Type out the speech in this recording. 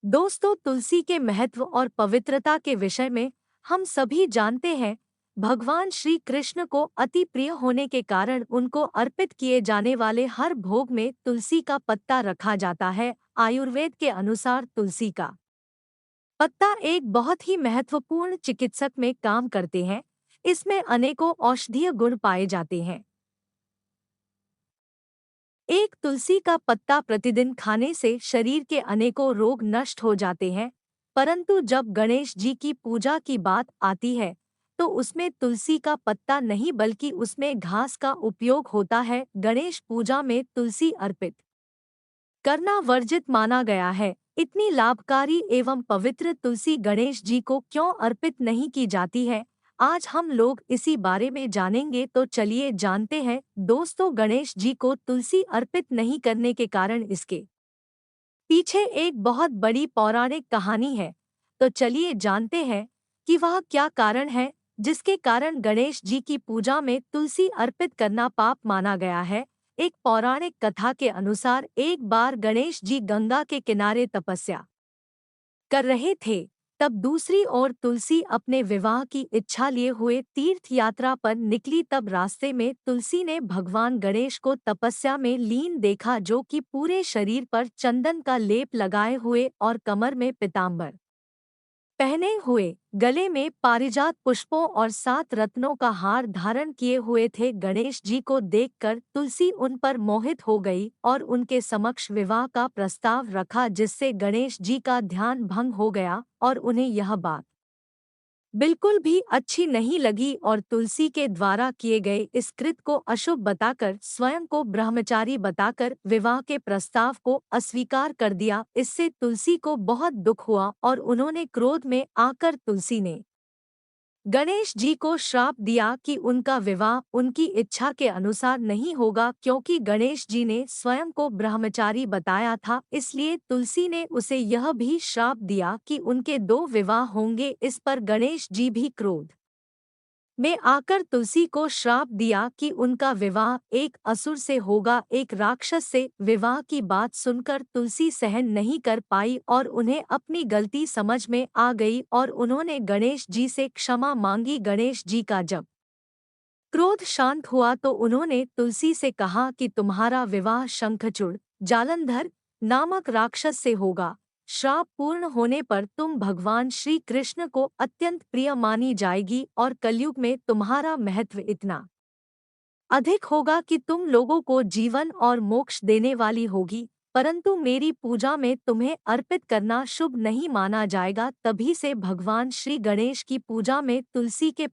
दोस्तों, तुलसी के महत्व और पवित्रता के विषय में हम सभी जानते हैं। भगवान श्री कृष्ण को अति प्रिय होने के कारण उनको अर्पित किए जाने वाले हर भोग में तुलसी का पत्ता रखा जाता है। आयुर्वेद के अनुसार तुलसी का पत्ता एक बहुत ही महत्वपूर्ण चिकित्सक में काम करते हैं। इसमें अनेकों औषधीय गुण पाए जाते हैं। एक तुलसी का पत्ता प्रतिदिन खाने से शरीर के अनेकों रोग नष्ट हो जाते हैं। परंतु जब गणेश जी की पूजा की बात आती है तो उसमें तुलसी का पत्ता नहीं बल्कि उसमें घास का उपयोग होता है। गणेश पूजा में तुलसी अर्पित करना वर्जित माना गया है। इतनी लाभकारी एवं पवित्र तुलसी गणेश जी को क्यों अर्पित नहीं की जाती है, आज हम लोग इसी बारे में जानेंगे। तो चलिए जानते हैं। दोस्तों, गणेश जी को तुलसी अर्पित नहीं करने के कारण इसके पीछे एक बहुत बड़ी पौराणिक कहानी है। तो चलिए जानते हैं कि वह क्या कारण है जिसके कारण गणेश जी की पूजा में तुलसी अर्पित करना पाप माना गया है। एक पौराणिक कथा के अनुसार एक बार गणेश जी गंगा के किनारे तपस्या कर रहे थे। तब दूसरी ओर तुलसी अपने विवाह की इच्छा लिए हुए तीर्थ यात्रा पर निकली। तब रास्ते में तुलसी ने भगवान गणेश को तपस्या में लीन देखा, जो कि पूरे शरीर पर चंदन का लेप लगाए हुए और कमर में पीतांबर पहने हुए, गले में पारिजात पुष्पों और 7 रत्नों का हार धारण किए हुए थे। गणेश जी को देखकर तुलसी उन पर मोहित हो गई और उनके समक्ष विवाह का प्रस्ताव रखा, जिससे गणेश जी का ध्यान भंग हो गया और उन्हें यह बात बिल्कुल भी अच्छी नहीं लगी और तुलसी के द्वारा किए गए इस कृत को अशुभ बताकर स्वयं को ब्रह्मचारी बताकर विवाह के प्रस्ताव को अस्वीकार कर दिया। इससे तुलसी को बहुत दुख हुआ और उन्होंने क्रोध में आकर तुलसी ने गणेश जी को श्राप दिया कि उनका विवाह उनकी इच्छा के अनुसार नहीं होगा, क्योंकि गणेश जी ने स्वयं को ब्रह्मचारी बताया था। इसलिए तुलसी ने उसे यह भी श्राप दिया कि उनके 2 विवाह होंगे। इस पर गणेश जी भी क्रोध में आकर तुलसी को श्राप दिया कि उनका विवाह एक असुर से होगा, एक राक्षस से। विवाह की बात सुनकर तुलसी सहन नहीं कर पाई और उन्हें अपनी गलती समझ में आ गई और उन्होंने गणेश जी से क्षमा मांगी। गणेश जी का जब क्रोध शांत हुआ तो उन्होंने तुलसी से कहा कि तुम्हारा विवाह शंखचूड़ जालंधर नामक राक्षस से होगा। श्राप पूर्ण होने पर तुम भगवान श्री कृष्ण को अत्यंत प्रिय मानी जाएगी और कलयुग में तुम्हारा महत्व इतना अधिक होगा कि तुम लोगों को जीवन और मोक्ष देने वाली होगी। परंतु मेरी पूजा में तुम्हें अर्पित करना शुभ नहीं माना जाएगा। तभी से भगवान श्री गणेश की पूजा में तुलसी के